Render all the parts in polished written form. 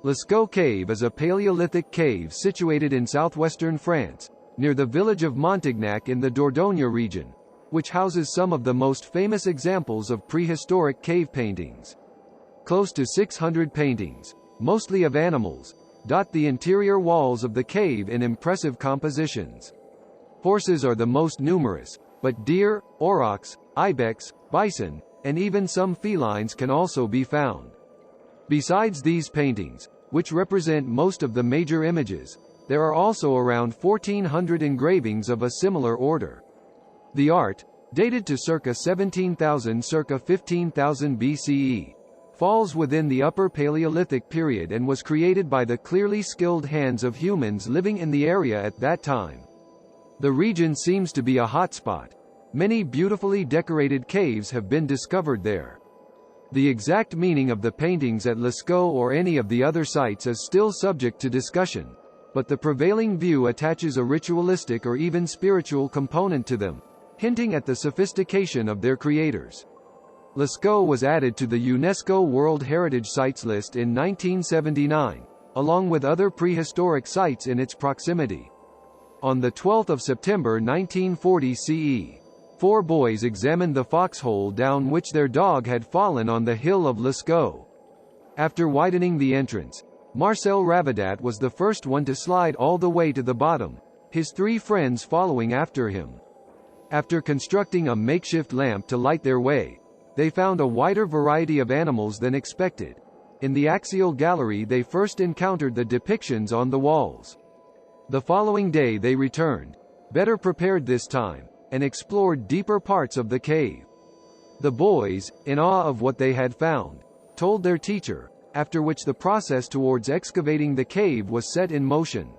Lascaux Cave is a Paleolithic cave situated in southwestern France, near the village of Montignac in the Dordogne region, which houses some of the most famous examples of prehistoric cave paintings. Close to 600 paintings, mostly of animals, dot the interior walls of the cave in impressive compositions. Horses are the most numerous, but deer, aurochs, ibex, bison, and even some felines can also be found. Besides these paintings, which represent most of the major images, there are also around 1,400 engravings of a similar order. The art, dated to circa 17,000–circa 15,000 BCE, falls within the Upper Paleolithic period and was created by the clearly skilled hands of humans living in the area at that time. The region seems to be a hotspot. Many beautifully decorated caves have been discovered there. The exact meaning of the paintings at Lascaux or any of the other sites is still subject to discussion, but the prevailing view attaches a ritualistic or even spiritual component to them, hinting at the sophistication of their creators. Lascaux was added to the UNESCO World Heritage Sites list in 1979, along with other prehistoric sites in its proximity. On 12 September 1940 CE, 4 boys examined the foxhole down which their dog had fallen on the hill of Lascaux. After widening the entrance, Marcel Ravadat was the first one to slide all the way to the bottom, his 3 friends following after him. After constructing a makeshift lamp to light their way, they found a wider variety of animals than expected. In the axial gallery they first encountered the depictions on the walls. The following day they returned, better prepared this time, and explored deeper parts of the cave. The boys, in awe of what they had found, told their teacher, after which the process towards excavating the cave was set in motion.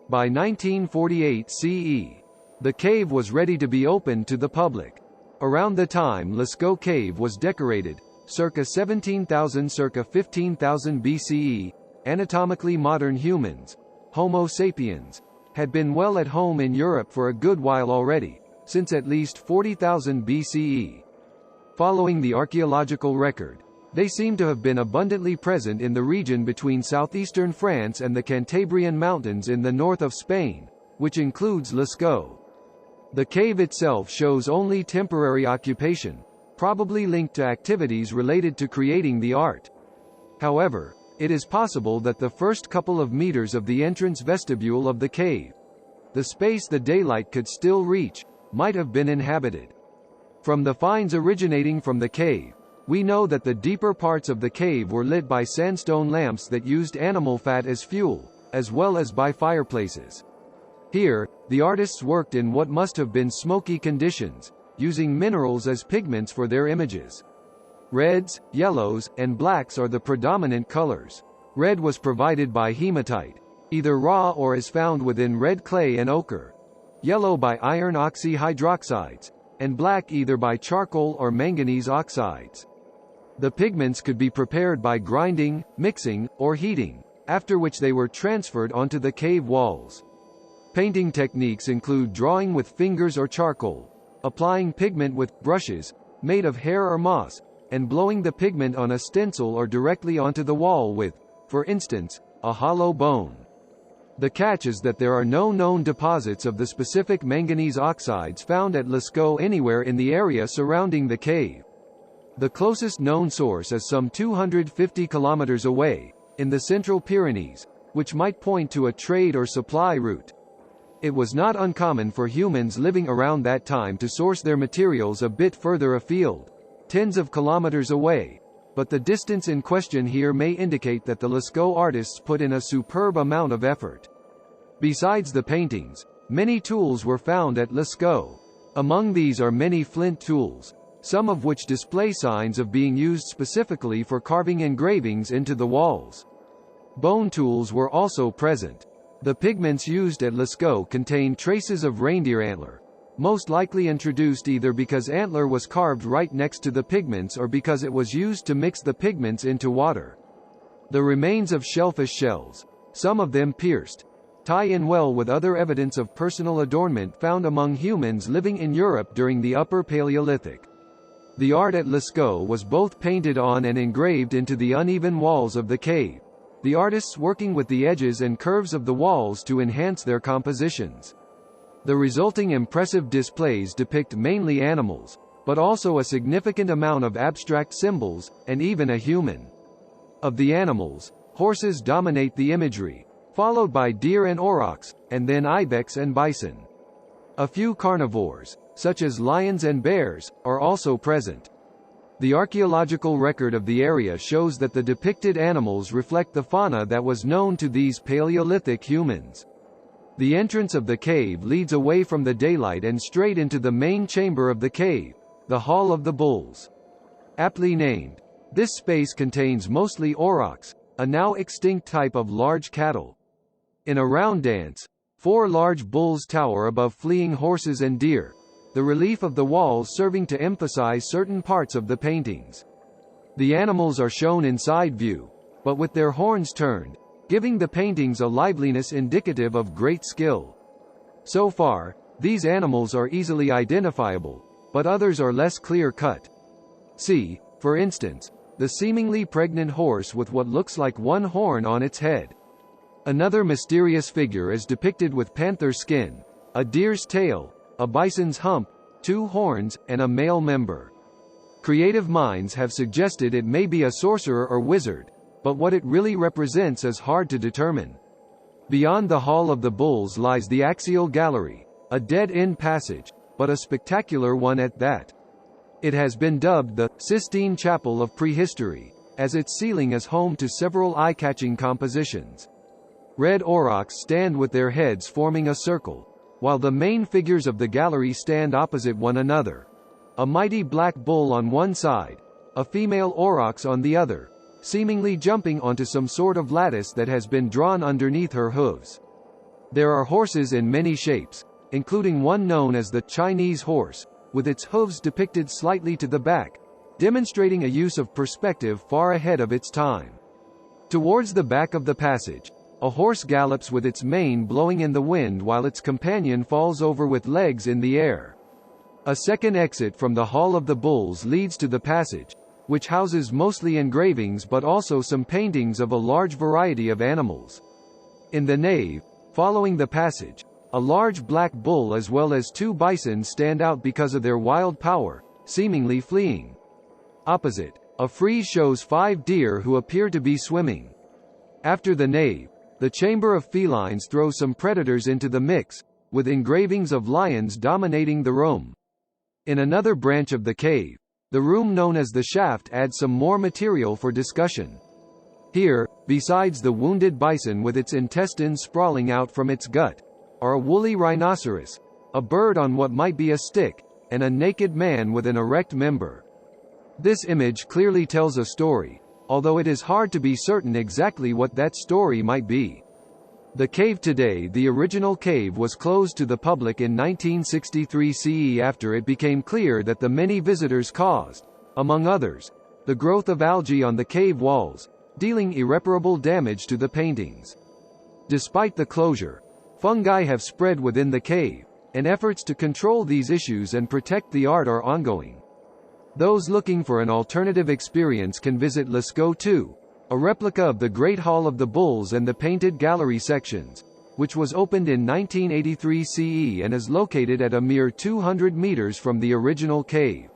By 1948 CE, the cave was ready to be opened to the public. Around the time Lascaux Cave was decorated, circa 17,000–circa 15,000 BCE, anatomically modern humans, Homo sapiens, had been well at home in Europe for a good while already, since at least 40,000 BCE. Following the archaeological record, they seem to have been abundantly present in the region between southeastern France and the Cantabrian Mountains in the north of Spain, which includes Lascaux. The cave itself shows only temporary occupation, probably linked to activities related to creating the art. However, it is possible that the first couple of meters of the entrance vestibule of the cave, the space the daylight could still reach, might have been inhabited. From the finds originating from the cave, we know that the deeper parts of the cave were lit by sandstone lamps that used animal fat as fuel, as well as by fireplaces. Here, the artists worked in what must have been smoky conditions, using minerals as pigments for their images. Reds, yellows, and blacks are the predominant colors. Red was provided by hematite, either raw or as found within red clay and ochre. Yellow by iron oxyhydroxides, and black either by charcoal or manganese oxides. The pigments could be prepared by grinding, mixing, or heating, after which they were transferred onto the cave walls. Painting techniques include drawing with fingers or charcoal, applying pigment with brushes, made of hair or moss, and blowing the pigment on a stencil or directly onto the wall with, for instance, a hollow bone. The catch is that there are no known deposits of the specific manganese oxides found at Lascaux anywhere in the area surrounding the cave. The closest known source is some 250 kilometers away, in the Central Pyrenees, which might point to a trade or supply route. It was not uncommon for humans living around that time to source their materials a bit further afield, tens of kilometers away, but the distance in question here may indicate that the Lascaux artists put in a superb amount of effort. Besides the paintings, many tools were found at Lascaux. Among these are many flint tools, some of which display signs of being used specifically for carving engravings into the walls. Bone tools were also present. The pigments used at Lascaux contain traces of reindeer antler, most likely introduced either because antler was carved right next to the pigments or because it was used to mix the pigments into water. The remains of shellfish shells, some of them pierced, tie in well with other evidence of personal adornment found among humans living in Europe during the Upper Paleolithic. The art at Lascaux was both painted on and engraved into the uneven walls of the cave, the artists working with the edges and curves of the walls to enhance their compositions. The resulting impressive displays depict mainly animals, but also a significant amount of abstract symbols, and even a human. Of the animals, horses dominate the imagery, followed by deer and aurochs, and then ibex and bison. A few carnivores, such as lions and bears, are also present. The archaeological record of the area shows that the depicted animals reflect the fauna that was known to these Paleolithic humans. The entrance of the cave leads away from the daylight and straight into the main chamber of the cave, the Hall of the Bulls. Aptly named, this space contains mostly aurochs, a now extinct type of large cattle. In a round dance, 4 large bulls tower above fleeing horses and deer, the relief of the walls serving to emphasize certain parts of the paintings. The animals are shown in side view, but with their horns turned, giving the paintings a liveliness indicative of great skill. So far, these animals are easily identifiable, but others are less clear-cut. See, for instance, the seemingly pregnant horse with what looks like one horn on its head. Another mysterious figure is depicted with panther skin, a deer's tail, a bison's hump, 2 horns, and a male member. Creative minds have suggested it may be a sorcerer or wizard, but what it really represents is hard to determine. Beyond the Hall of the Bulls lies the Axial Gallery, a dead-end passage, but a spectacular one at that. It has been dubbed the Sistine Chapel of Prehistory, as its ceiling is home to several eye-catching compositions. Red aurochs stand with their heads forming a circle, while the main figures of the gallery stand opposite one another. A mighty black bull on one side, a female aurochs on the other, seemingly jumping onto some sort of lattice that has been drawn underneath her hooves. There are horses in many shapes, including one known as the Chinese horse, with its hooves depicted slightly to the back, demonstrating a use of perspective far ahead of its time. Towards the back of the passage, a horse gallops with its mane blowing in the wind while its companion falls over with legs in the air. A second exit from the Hall of the Bulls leads to the passage, which houses mostly engravings but also some paintings of a large variety of animals. In the nave, following the passage, a large black bull as well as 2 bison stand out because of their wild power, seemingly fleeing. Opposite, a frieze shows 5 deer who appear to be swimming. After the nave, the Chamber of Felines throws some predators into the mix, with engravings of lions dominating the room. In another branch of the cave, the room known as the shaft adds some more material for discussion. Here, besides the wounded bison with its intestines sprawling out from its gut, are a woolly rhinoceros, a bird on what might be a stick, and a naked man with an erect member. This image clearly tells a story, although it is hard to be certain exactly what that story might be. The cave today. The original cave was closed to the public in 1963 CE after it became clear that the many visitors caused, among others, the growth of algae on the cave walls, dealing irreparable damage to the paintings. Despite the closure, fungi have spread within the cave, and efforts to control these issues and protect the art are ongoing. Those looking for an alternative experience can visit Lascaux 2, a replica of the Great Hall of the Bulls and the painted gallery sections, which was opened in 1983 CE and is located at a mere 200 meters from the original cave.